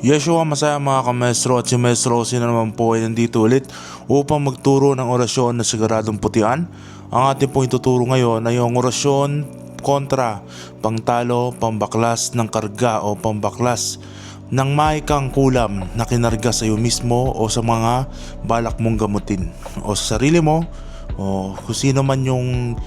Yeshua Masaya mga kamestro, at si Maestro Osi na naman po ay nandito ulit upang magturo ng orasyon na siguradong putian. Ang ating pong ituturo ngayon ay yung orasyon kontra, pangtalo, pambaklas ng karga o pambaklas ng mahikang kulam na kinarga sa iyo mismo o sa mga balak mong gamutin o sa sarili mo o kung sino man yung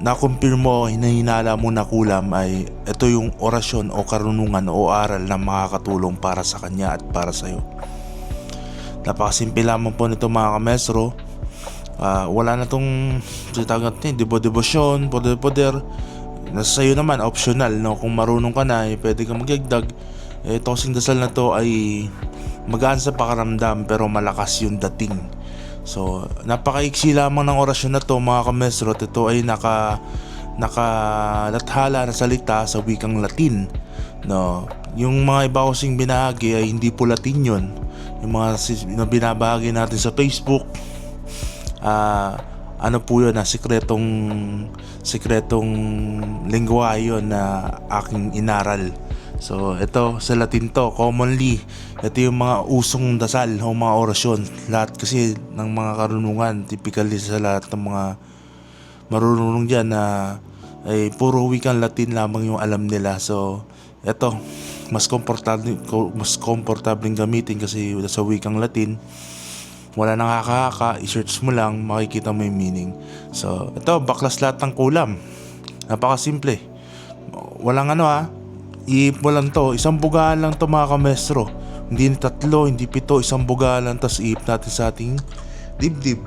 nakumpirmo, hinahinala mo na kulam, ay ito yung orasyon o karunungan o aral na makakatulong para sa kanya at para sa iyo. Napakasimple lamang po nito mga kamestro. Wala na itong sitawag natin debosyon, poder. Nasa iyo naman, optional, no? Kung marunong ka na, pwede kang magyagdag. Ito kasing dasal na to ay magaan sa pakaramdam pero malakas yung dating. So, napakaiksi lamang ng orasyon na to mga kamestro. Ito ay nakalathala na salita sa wikang Latin, no? Yung mga iba kasing binahagi ay hindi po Latin yun. Yung mga binabahagi natin sa Facebook, ano po yun, sikretong lengguwahe yun na aking inaral. So ito sa Latin to, commonly ito yung mga usong dasal o mga orasyon. Lahat kasi ng mga karunungan, typically sa lahat ng mga marunong dyan na ay puro wikang Latin lamang yung alam nila. So ito, mas komportableng gamitin kasi sa wikang Latin. Wala nang haka-haka, i-search mo lang, makikita mo yung meaning. So ito, baklas lahat ng kulam. Napakasimple. Walang iip mo lang to, isang bugaan lang to mga kamestro. Hindi 3, hindi 7, isang bugaan lang, tas iip natin sa ating dibdib.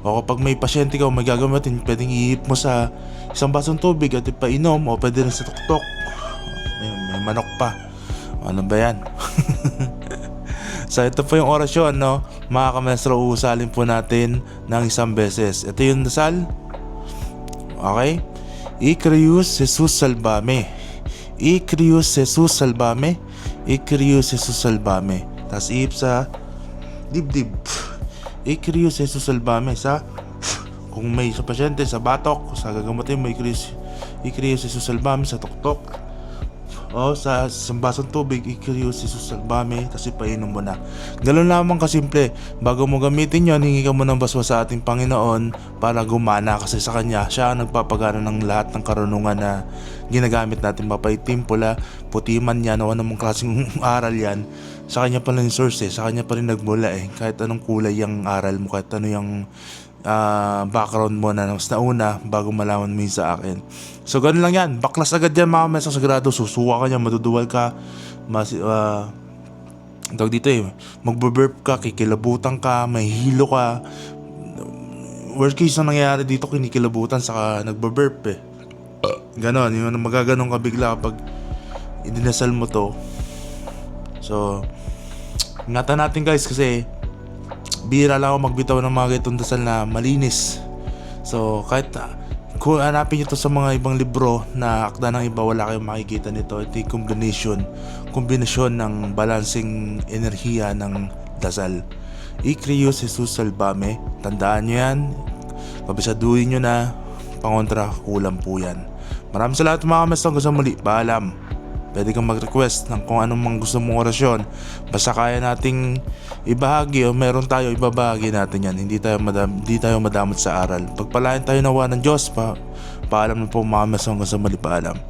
O kapag may pasyente ka o may gagamitin, pwedeng iip mo sa isang basong tubig at ipainom, o pwede rin sa tuktok. May manok pa. Ano ba yan? So ito po yung orasyon, no? Mga kamestro, uusalin po natin ng isang beses. Ito yung dasal. Okay? Icrius Jesus salvame. Icrius Jesus salvame. Icrius Jesus salvame. Tapos iip sa dibdib. Icrius Jesus salvame sa kung may sa pasyente, sa batok, sa gagamutin mo, Icrius Jesus salvame sa tuktok. O sa basong tubig, Icrius Jesus salvame, tapos ipainom mo na. Ganun lamang kasimple. Bago mo gamitin yon, hingi ka mo ng baswa sa ating Panginoon para gumana, kasi sa Kanya siya ang nagpapagana ng lahat ng karunungan na ginagamit natin. Mapaitim, pula, puti man yan o anumang klaseng aral yan, sa Kanya pa rin source, sa Kanya pa rin nagmula kahit anong kulay yung aral mo, kahit ano yung background mo na nauna bago malaman mo yun sa akin. So ganun lang yan, baklas agad yan mga mesang sagrado. Susuwa ka niya, maduduwal ka, tawag dito magbe-burp ka, kikilabutan ka, mahihilo ka. Worst case na nangyayari dito, kinikilabutan saka nagbe-burp ganon, yung magaganon ka bigla kapag idinasal mo to. So ingatan natin guys, kasi bihira lang ako magbitaw ng mga ganitong dasal na malinis. So kahit kung hanapin nyo to sa mga ibang libro na akda ng iba, wala kayong makikita nito. Ito yung kombinasyon ng balancing enerhiya ng dasal. Icrius Jesus salvame. Tandaan nyo yan, kabisaduhin nyo na, pangontra kulam po yan. Maraming salamat mga kamestro, gusto muli, paalam. Pwede kang mag-request ng kung anong mga gusto mong orasyon. Basta kaya nating ibahagi o meron tayo, ibabahagi natin yan. Hindi tayo madamot sa aral. Pagpalain tayo nawa ng Diyos. Paalam na po mga kamestro, gusto muli, paalam.